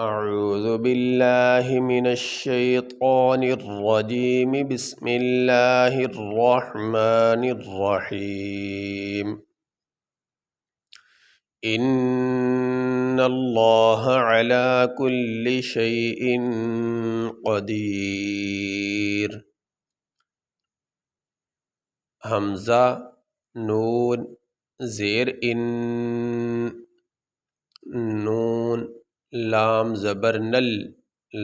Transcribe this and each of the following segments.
اعوذ باللہ من الشیطان الرجیم بسم اللہ الرحمن الرحیم ان اللہ علی کل شیء قدیر۔ حمزہ نون زیر ان، نون لام زبر نل،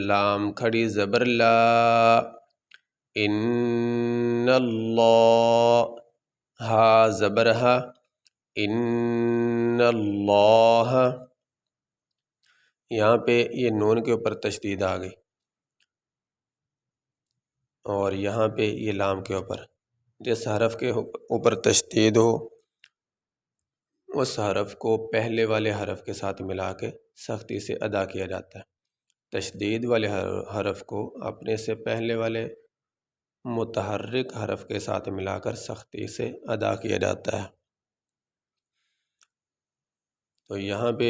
لام کھڑی زبر لا، ان اللہ ہا زبر ہا، ان اللہ، یہاں پہ یہ نون کے اوپر تشدید آ گئی اور یہاں پہ یہ لام کے اوپر، جس حرف کے اوپر تشدید ہو اس حرف کو پہلے والے حرف کے ساتھ ملا کے سختی سے ادا کیا جاتا ہے۔ تشدید والے حرف کو اپنے سے پہلے والے متحرک حرف کے ساتھ ملا کر سختی سے ادا کیا جاتا ہے۔ تو یہاں پہ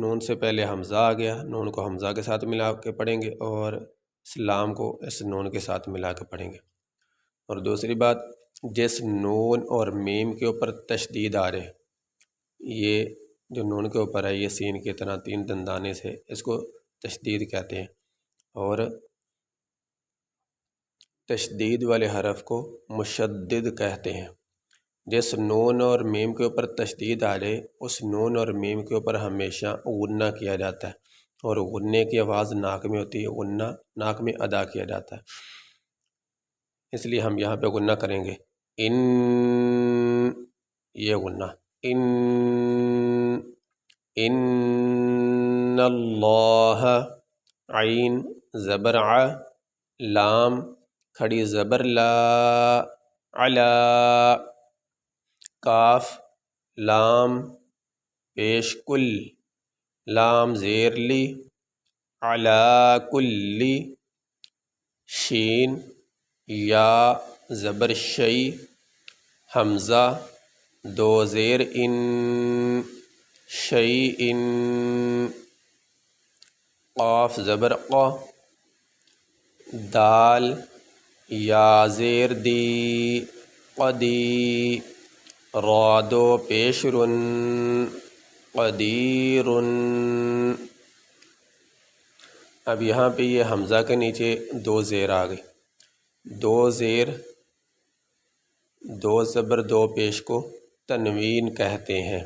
نون سے پہلے حمزہ آ گیا، نون کو حمزہ کے ساتھ ملا کے پڑھیں گے اور اس لام کو اس نون کے ساتھ ملا کے پڑھیں گے۔ اور دوسری بات، جس نون اور میم کے اوپر تشدید آ رہے، یہ جو نون کے اوپر ہے یہ سین کی طرح تین دندانے سے، اس کو تشدید کہتے ہیں، اور تشدید والے حرف کو مشدد کہتے ہیں۔ جس نون اور میم کے اوپر تشدید آ جائے اس نون اور میم کے اوپر ہمیشہ غنہ کیا جاتا ہے، اور غنے کی آواز ناک میں ہوتی ہے، غنہ ناک میں ادا کیا جاتا ہے، اس لیے ہم یہاں پہ غنہ کریں گے ان، یہ غنہ ان اللہ، عین زبر ع، لام کھڑی زبر لا، علا، کاف لام پیش کل، لام زیر لی، علا کلی، شین یا زبر شی، حمزہ دو زیر ان، شی ان، قاف زبر قا، دال یا زیر دی، قدی، را دو پیش رن، قدیر۔ اب یہاں پہ یہ حمزہ کے نیچے دو زیر آ گئی، دو زیر دو زبر دو پیش کو تنوین کہتے ہیں،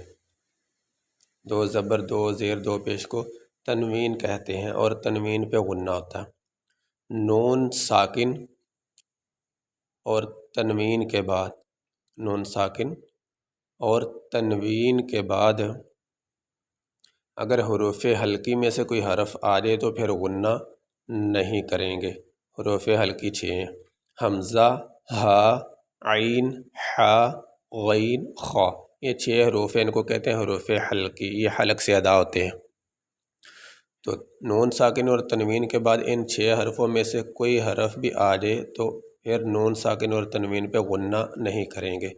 دو زبر دو زیر دو پیش کو تنوین کہتے ہیں، اور تنوین پہ غنہ ہوتا ہے۔ نون ساکن اور تنوین کے بعد، نون ساکن اور تنوین کے بعد اگر حروف حلقی میں سے کوئی حرف آ جائے تو پھر غنہ نہیں کریں گے۔ حروف حلقی 6 ہیں، حمزہ، ہا، عین، حا، غین، خا، یہ 6 حروف ہیں، ان کو کہتے ہیں حروف حلقی، یہ حلق سے ادا ہوتے ہیں۔ تو نون ساکن اور تنوین کے بعد ان 6 حرفوں میں سے کوئی حرف بھی آ جائے تو پھر نون ساکن اور تنوین پہ غنہ نہیں کریں گے،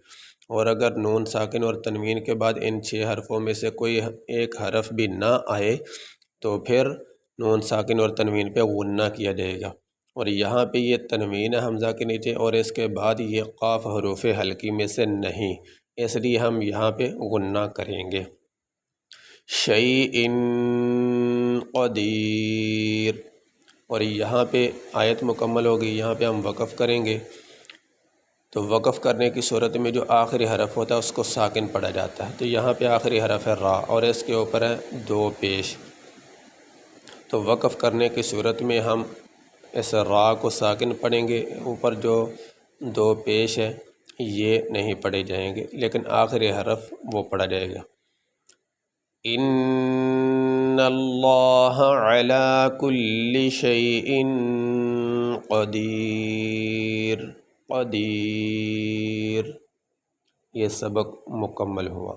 اور اگر نون ساکن اور تنوین کے بعد ان 6 حرفوں میں سے کوئی ایک حرف بھی نہ آئے تو پھر نون ساکن اور تنوین پہ غنہ کیا جائے گا، اور یہاں پہ یہ تنوین ہے حمزہ کے نیچے، اور اس کے بعد یہ قاف حروف حلقی میں سے نہیں، اس لیے ہم یہاں پہ غنہ کریں گے۔ شیء قدیر، اور یہاں پہ آیت مکمل ہوگی، یہاں پہ ہم وقف کریں گے۔ تو وقف کرنے کی صورت میں جو آخری حرف ہوتا ہے اس کو ساکن پڑھا جاتا ہے، تو یہاں پہ آخری حرف ہے را، اور اس کے اوپر ہے دو پیش، تو وقف کرنے کی صورت میں ہم اس را کو ساکن پڑھیں گے، اوپر جو دو پیش ہے یہ نہیں پڑھے جائیں گے، لیکن آخری حرف وہ پڑھا جائے گا۔ ان اللہ علی کل شیء قدیر، قدیر، یہ سبق مکمل ہوا۔